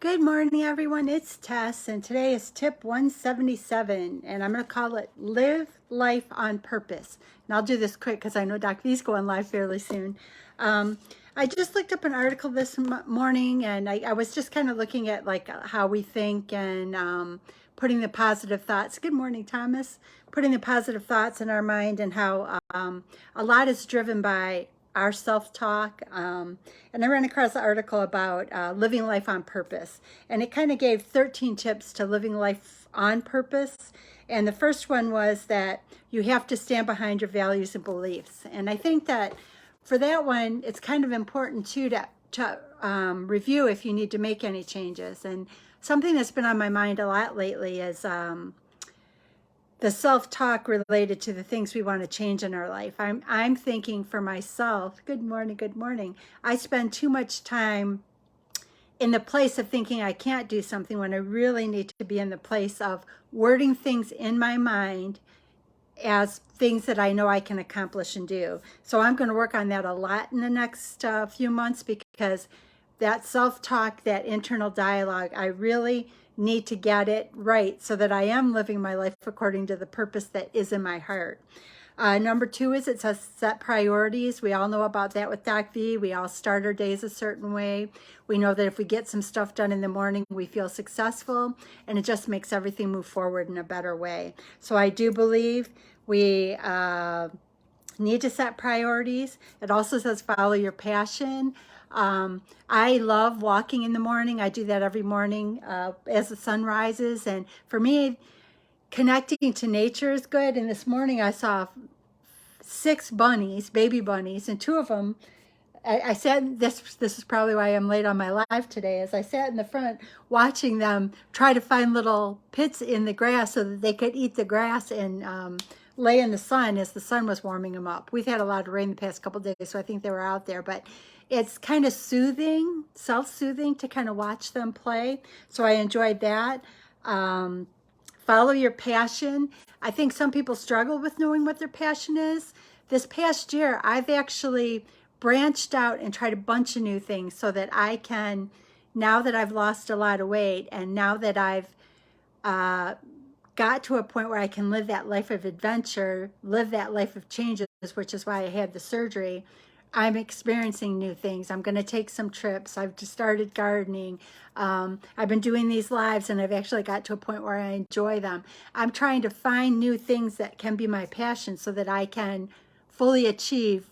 Good morning, everyone. It's Tess, and today is tip 177, and I'm going to call it Live Life on Purpose. And I'll do this quick because I know Doc V's going live fairly soon. I just looked up an article this morning, and I was just kind of looking at like how we think and putting the positive thoughts. Good morning, Thomas. Putting the positive thoughts in our mind and how a lot is driven by our self-talk. And I ran across an article about living life on purpose. And it kind of gave 13 tips to living life on purpose. And the first one was that you have to stand behind your values and beliefs. And I think that for that one, it's kind of important too to review if you need to make any changes. And something that's been on my mind a lot lately is the self-talk related to the things we want to change in our life. I'm thinking for myself, good morning. I spend too much time in the place of thinking I can't do something when I really need to be in the place of wording things in my mind as things that I know I can accomplish and do. So I'm going to work on that a lot in the next few months, because that self-talk, that internal dialogue, I really need to get it right so that I am living my life according to the purpose that is in my heart. Number two is it says set priorities. We all know about that with Doc V. We all start our days a certain way. We know that if we get some stuff done in the morning, we feel successful, and it just makes everything move forward in a better way. So I do believe we need to set priorities. It also says follow your passion. I love walking in the morning. I do that every morning as the sun rises. And for me, connecting to nature is good. And this morning I saw 6 bunnies, baby bunnies, and 2 of them, I sat, this is probably why I'm late on my live today, as I sat in the front watching them try to find little pits in the grass so that they could eat the grass and lay in the sun as the sun was warming them up. We've had a lot of rain the past couple of days, so I think they were out there, but it's kind of soothing, self-soothing to kind of watch them play. So I enjoyed that. Follow your passion. I think some people struggle with knowing what their passion is. This past year, I've actually branched out and tried a bunch of new things so that I can, now that I've lost a lot of weight and now that I've got to a point where I can live that life of adventure, live that life of changes, which is why I had the surgery, I'm experiencing new things. I'm going to take some trips. I've just started gardening. I've been doing these lives, and I've actually got to a point where I enjoy them. I'm trying to find new things that can be my passion so that I can fully achieve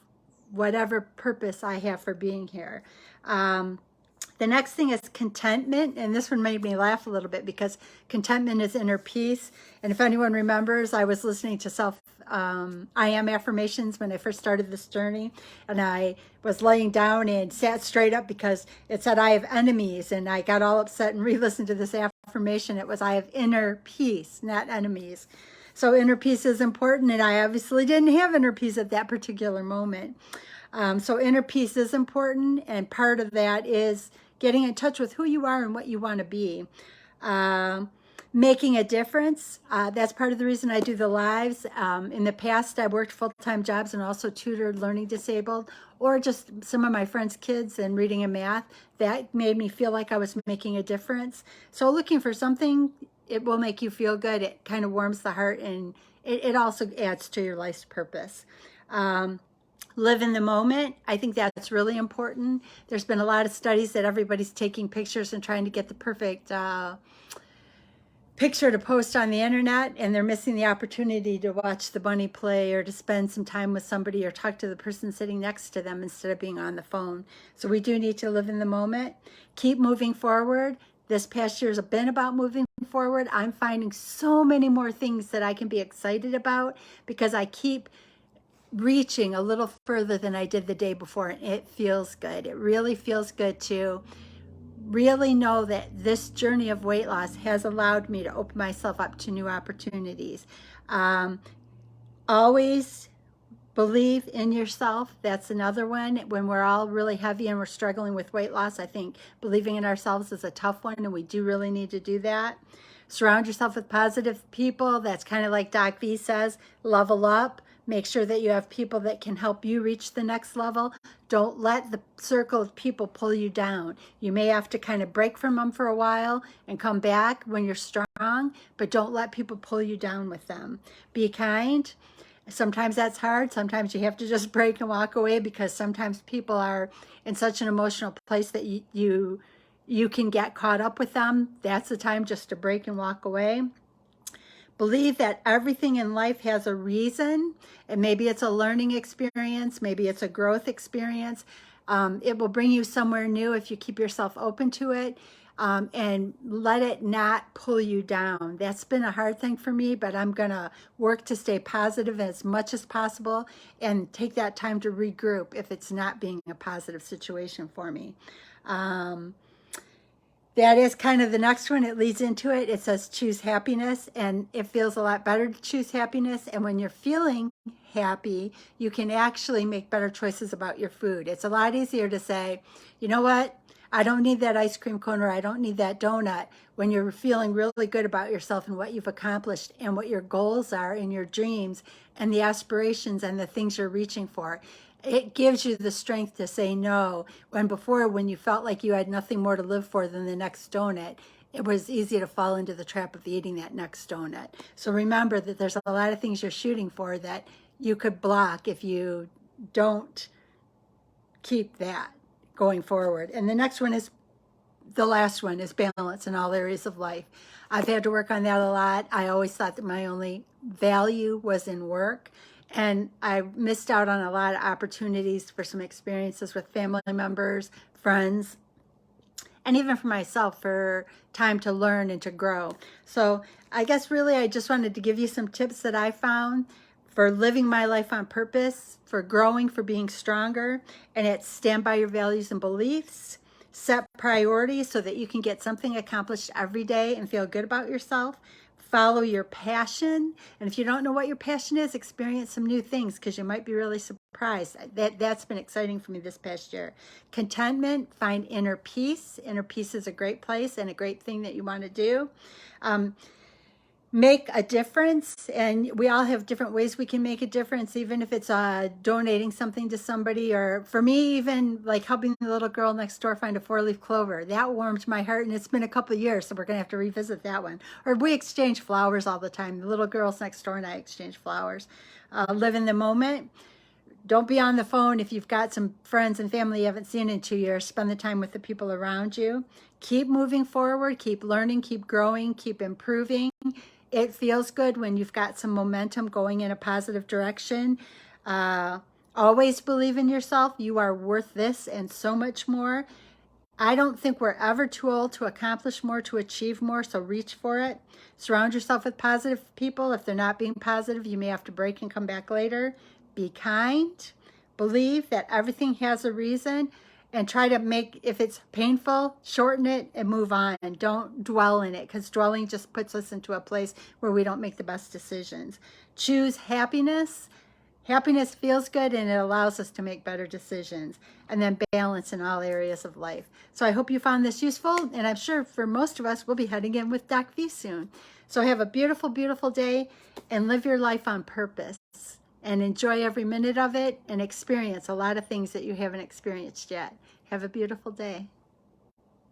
whatever purpose I have for being here. The next thing is contentment, and this one made me laugh a little bit because contentment is inner peace. And if anyone remembers, I was listening to I am affirmations when I first started this journey, and I was laying down and sat straight up because it said I have enemies, and I got all upset and re-listened to this affirmation. It was I have inner peace, not enemies. So inner peace is important, and I obviously didn't have inner peace at that particular moment. So inner peace is important, and part of that is getting in touch with who you are and what you want to be. Making a difference. That's part of the reason I do the lives. In the past, I worked full-time jobs and also tutored learning disabled, or just some of my friends' kids and reading and math. That made me feel like I was making a difference. So looking for something, it will make you feel good. It kind of warms the heart, and it also adds to your life's purpose. Live in the moment. I think that's really important. There's been a lot of studies that everybody's taking pictures and trying to get the perfect picture to post on the internet, and they're missing the opportunity to watch the bunny play or to spend some time with somebody or talk to the person sitting next to them instead of being on the phone. So we do need to live in the moment. Keep moving forward. This past year has been about moving forward. I'm finding so many more things that I can be excited about because I keep reaching a little further than I did the day before. And it feels good. It really feels good to really know that this journey of weight loss has allowed me to open myself up to new opportunities. Always believe in yourself. That's another one. When we're all really heavy and we're struggling with weight loss, I think believing in ourselves is a tough one, and we do really need to do that. Surround yourself with positive people. That's kind of like Doc V says, level up. Make sure that you have people that can help you reach the next level. Don't let the circle of people pull you down. You may have to kind of break from them for a while and come back when you're strong, but don't let people pull you down with them. Be kind. Sometimes that's hard. Sometimes you have to just break and walk away, because sometimes people are in such an emotional place that you can get caught up with them. That's the time just to break and walk away. Believe that everything in life has a reason, and maybe it's a learning experience, maybe it's a growth experience. It will bring you somewhere new if you keep yourself open to it, and let it not pull you down. That's been a hard thing for me, but I'm going to work to stay positive as much as possible and take that time to regroup if it's not being a positive situation for me. That is kind of the next one. It leads into it. It says choose happiness, and it feels a lot better to choose happiness. And when you're feeling happy, you can actually make better choices about your food. It's a lot easier to say, you know what? I don't need that ice cream cone, or I don't need that donut, when you're feeling really good about yourself and what you've accomplished and what your goals are and your dreams and the aspirations and the things you're reaching for. It gives you the strength to say no, when before, when you felt like you had nothing more to live for than the next donut, it was easy to fall into the trap of eating that next donut. So remember that there's a lot of things you're shooting for that you could block if you don't keep that going forward. And the next one is, the last one is balance in all areas of life. I've had to work on that a lot. I always thought that my only value was in work, and I missed out on a lot of opportunities for some experiences with family members, friends, and even for myself, for time to learn and to grow. So I guess really I just wanted to give you some tips that I found for living my life on purpose, for growing, for being stronger. And it's stand by your values and beliefs, set priorities so that you can get something accomplished every day and feel good about yourself. Follow your passion. And if you don't know what your passion is, experience some new things, because you might be really surprised. That's been exciting for me this past year. Contentment, find inner peace. Inner peace is a great place and a great thing that you want to do. Make a difference, and we all have different ways we can make a difference, even if it's donating something to somebody, or for me, even like helping the little girl next door find a 4-leaf clover. That warmed my heart, and it's been a couple of years, so we're gonna have to revisit that one. Or we exchange flowers all the time. The little girls next door and I exchange flowers. Live in the moment. Don't be on the phone. If you've got some friends and family you haven't seen in 2 years, spend the time with the people around you. Keep moving forward, keep learning, keep growing, keep improving. It feels good when you've got some momentum going in a positive direction. Always believe in yourself. You are worth this and so much more. I don't think we're ever too old to accomplish more, to achieve more, so reach for it. Surround yourself with positive people. If they're not being positive, you may have to break and come back later. Be kind. Believe that everything has a reason, and try to make, if it's painful, shorten it and move on, and don't dwell in it, because dwelling just puts us into a place where we don't make the best decisions. Choose happiness. Happiness feels good, and it allows us to make better decisions. And then balance in all areas of life. So I hope you found this useful, and I'm sure for most of us, we'll be heading in with Doc V soon. So have a beautiful, beautiful day, and live your life on purpose, and enjoy every minute of it, and experience a lot of things that you haven't experienced yet. Have a beautiful day.